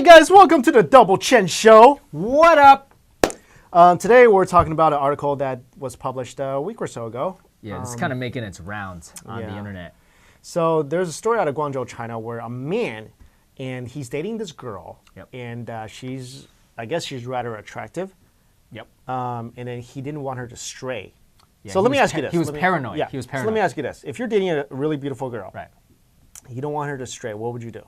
Hey guys, welcome to the Double Chin Show. What up? Today we're talking about an article that was published a week or so ago. Yeah, it's kind of making its rounds on the internet. So there's a story out of Guangzhou, China, where a man, and he's dating this girl, and I guess she's rather attractive. Yep. And then he didn't want her to stray. Yeah, So let me ask you this. He was paranoid. Yeah. He was So paranoid. let me ask you this. If you're dating a really beautiful girl, Right. you don't want her to stray, what would you do?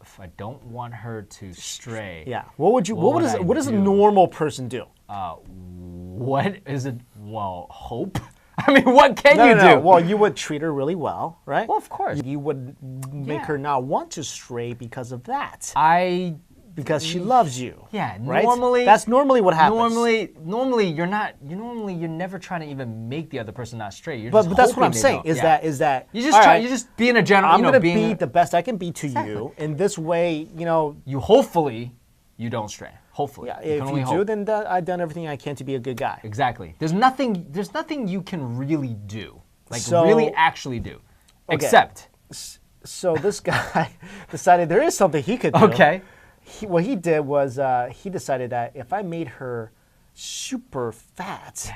If I don't want her to stray. Yeah. What does a do? normal person do? What is it? Well, hope. I mean, what can you do? No. Well, you would treat her really well, right? Well, of course. You would make her not want to stray because of that. Because she loves you. Yeah, right? normally That's normally what happens. Normally you're never trying to even make the other person not stray. You're But just that's what I'm hoping they saying. don't. Is that you just try. You just being a general. I'm gonna being be the best I can be to you. In this way, You hopefully you don't stray. Hopefully. yeah. You If can only you do, hope. then I've done everything I can to be a good guy. Exactly. There's nothing you can really do. So- really actually do. Except. So this guy decided there is something he could do. Okay. What he did was he decided that if I made her super fat,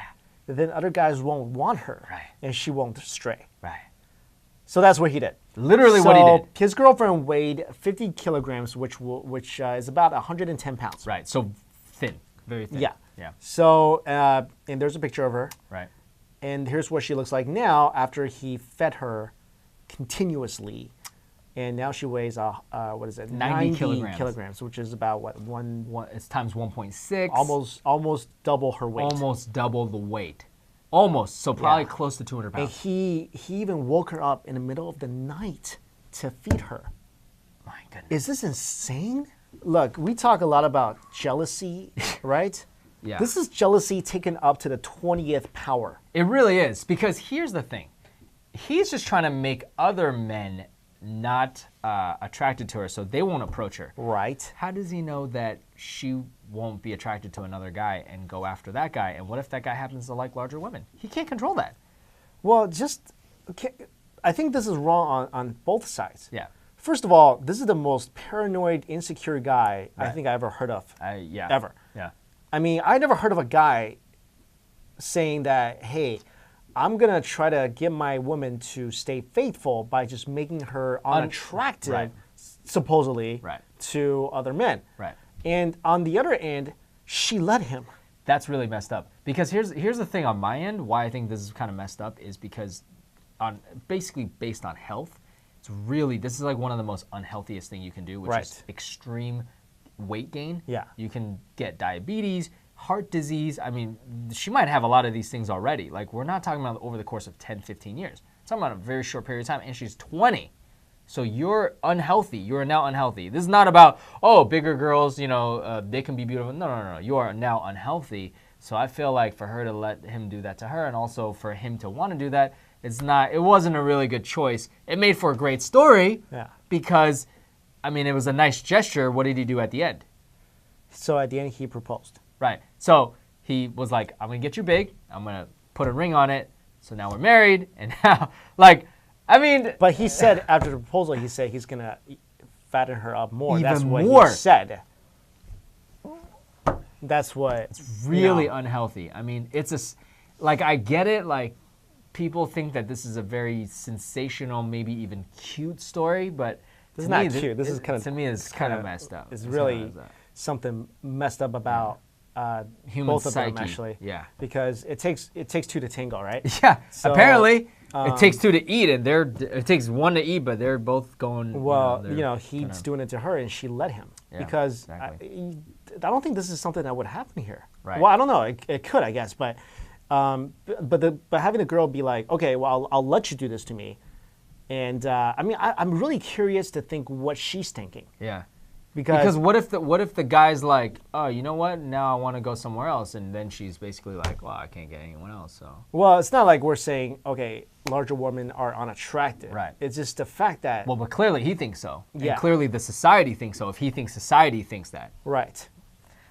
then other guys won't want her, Right. and she won't stray. Right. So that's what he did. Literally what he did. His girlfriend weighed 50 kilograms, which is about 110 pounds. Right. So thin. Very thin. Yeah. Yeah. So and there's a picture of her, Right. and here's what she looks like now after he fed her continuously. And now she weighs 90 kilograms. which is about what It's times 1.6. almost double her weight. Almost double the weight. Almost. So probably Yeah. close to 200 And pounds. he even woke her up in the middle of the night to feed her. My goodness. Is this insane? Look, we talk a lot about jealousy, right? Yeah. This is jealousy taken up to the 20th power. It really is, because here's the thing. He's just trying to make other men not attracted to her, so they won't approach her. Right. How does he know that she won't be attracted to another guy and go after that guy? And what if that guy happens to like larger women? He can't control that. Well, I think this is wrong on both sides. Yeah. First of all, this is the most paranoid, insecure guy I think I ever heard of. Yeah. Ever. Yeah. I mean, I never heard of a guy saying that, hey, I'm going to try to get my woman to stay faithful by just making her unattractive, Right. supposedly, Right. to other men. Right. And on the other end, she let him. That's really messed up. Because here's the thing on my end, why I think this is kind of messed up is because basically based on health, this is like one of the most unhealthiest thing you can do, which is extreme weight gain. Yeah. You can get diabetes, heart disease. I mean, she might have a lot of these things already. Like, we're not talking about over the course of 10, 15 years. We're talking about a very short period of time, and she's 20. So you're unhealthy. You are now unhealthy. This is not about, bigger girls, they can be beautiful. No. You are now unhealthy. So I feel like for her to let him do that to her, and also for him to want to do that, it wasn't a really good choice. It made for a great story. Yeah. Because, I mean, it was a nice gesture. What did he do at the end? So at the end, he proposed. Right. So he was like, I'm going to get you big. I'm going to put a ring on it. So now we're married. And now, But he said, after the proposal, he said he's going to fatten her up more. Even That's what more. he said. That's what. It's really unhealthy. I mean, I get it. Like, people think that this is a very sensational, maybe even cute story, but This is not cute. This is kind of, to me, it's kind of messed up. It's really something messed up about human both of psyche. them, actually. Yeah. Because it takes two to tango, right? Yeah. So, apparently, it takes two to eat, and it takes one to eat, but they're both going. Well, he's doing it to her, and she let him. Yeah, because exactly. I don't think this is something that would happen here. Right. Well, I don't know. It could, I guess, but having a girl be like, okay, well, I'll let you do this to me, and I'm really curious to think what she's thinking. Yeah. Because what if the guy's like, oh, you know what? Now I want to go somewhere else, and then she's basically like, well, I can't get anyone else. So. Well, it's not like we're saying, okay, larger women are unattractive. Right. It's just the fact that. Well, but clearly he thinks so. Yeah. And clearly the society thinks so. If he thinks society thinks that. Right.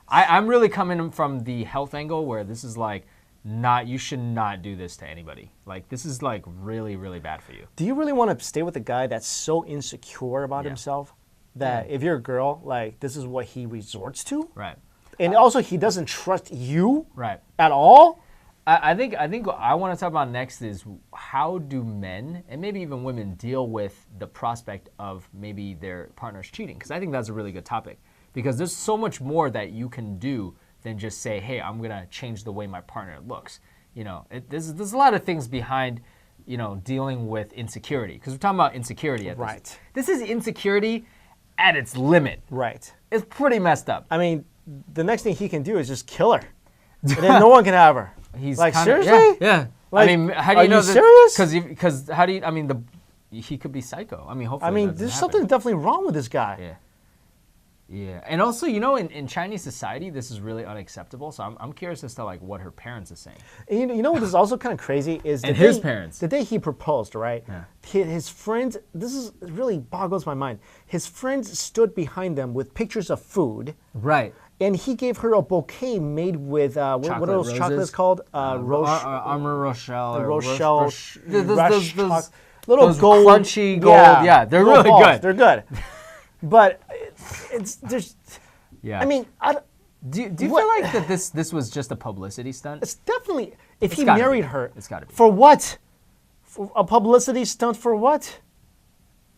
I'm really coming from the health angle where this is like, you should not do this to anybody. Like, this is like really, really bad for you. Do you really want to stay with a guy that's so insecure about himself? that if you're a girl, like this is what he resorts to, Right. and also he doesn't trust you Right. at all. I think what I want to talk about next is how do men and maybe even women deal with the prospect of maybe their partner's cheating? Because I think that's a really good topic. Because there's so much more that you can do than just say, "Hey, I'm gonna change the way my partner looks." You know, there's a lot of things behind, you know, dealing with insecurity. Because we're talking about insecurity at this. Right. This is insecurity at its limit. Right. It's pretty messed up. I mean, the next thing he can do is just kill her, and then no one can have her. He's like kinda, seriously. Yeah. Like, I mean, how do are you know you that? serious? Because how do you? I mean, he could be psycho. I mean, hopefully. I mean, that doesn't there's happen. something definitely wrong with this guy. Yeah. Yeah, and also, you know, in Chinese society, this is really unacceptable. So I'm curious as to like what her parents are saying. And you know what is also kind of crazy is And his parents. The day he proposed, right? Yeah. His friends. This is really boggles my mind. His friends stood behind them with pictures of food, Right. and he gave her a bouquet made with what are those roses? chocolates called? Armor Rochelle. or Rochelle, those little those gold, crunchy gold. Yeah, they're little really balls. good. They're good, but it's there's. Yeah. I mean, do you what- feel like that this was just a publicity stunt? it's definitely if he gotta be. married her. It's gotta be. For what? For a publicity stunt for what?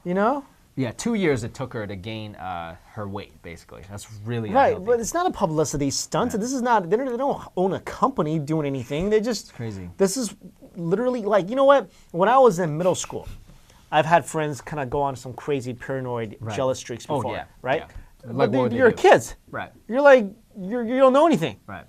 You know. Yeah, 2 years it took her to gain her weight. Basically, that's really Right, unhealthy. but it's not a publicity stunt. This is not. They don't own a company doing anything. They just. crazy. This is literally like, you know what? When I was in middle school, I've had friends kind of go on some crazy paranoid, jealous streaks Oh, before, yeah, right? yeah. But Like, what would they you're do? kids. Right. You're like you don't know anything. Right.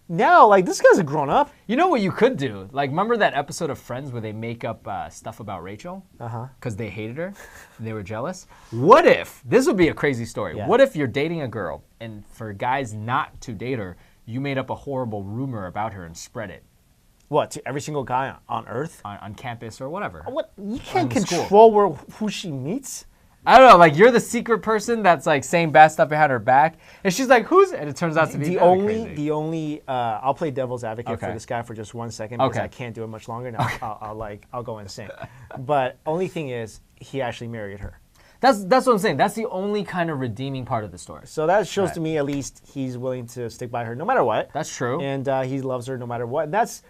Now, like this guy's a grown up. You know what you could do? Like, remember that episode of Friends where they make up stuff about Rachel? Because they hated her and they were jealous? What if, this would be a crazy story. Yeah. What if you're dating a girl and for guys not to date her, you made up a horrible rumor about her and spread it What, to every single guy on Earth? on campus or whatever? What? You can't in school. control who she meets. I don't know, like you're the secret person that's like saying bad stuff behind her back. And she's like, who's, and it turns out to be The kinda only, crazy. the only, I'll play devil's advocate for Okay. this guy for just 1 second because Okay. I can't do it much longer. Now I'll go insane. But only thing is, he actually married her. That's what I'm saying. That's the only kind of redeeming part of the story. So that shows Right. to me, at least, he's willing to stick by her no matter what. That's true. And he loves her no matter what. That's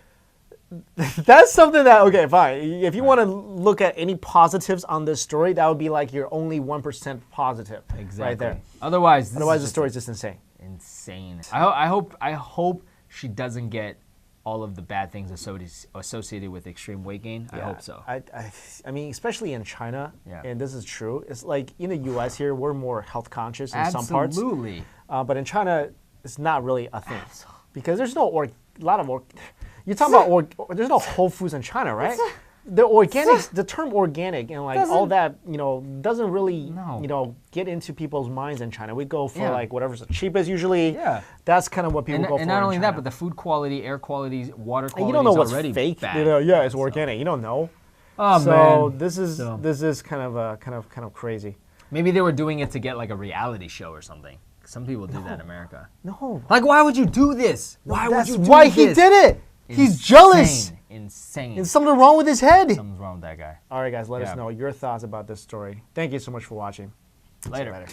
something that, okay, fine. If you want to look at any positives on this story, that would be like your only 1% positive Exactly. right there. Otherwise, this Otherwise, is the just story's just insane. insane. I hope she doesn't get all of the bad things associated with extreme weight gain. I hope so. I mean, especially in China, Yeah. and this is true. It's like in the U.S. here, we're more health conscious in some parts. Absolutely. But in China, it's not really a thing because there's no you're talking about there's no Whole Foods in China, right? The organic, the term organic and like all that, doesn't really, get into people's minds in China. We go for like whatever's the cheapest usually. Yeah. That's kind of what people go for. And not in only China. that, but the food quality, air quality, water quality you don't know is what's already fake. bad. Yeah, it's organic. You don't know. Oh So man. this is So- this is kind of crazy. Maybe they were doing it to get like a reality show or something. Some people do that in America. No. Like, why would you do this? Why would That's you do why this? he did it. He's jealous. Insane. There's something wrong with his head. Something's wrong with that guy. All right, guys, let us Yeah. know your thoughts about this story. Thank you so much for watching. See you Later. later.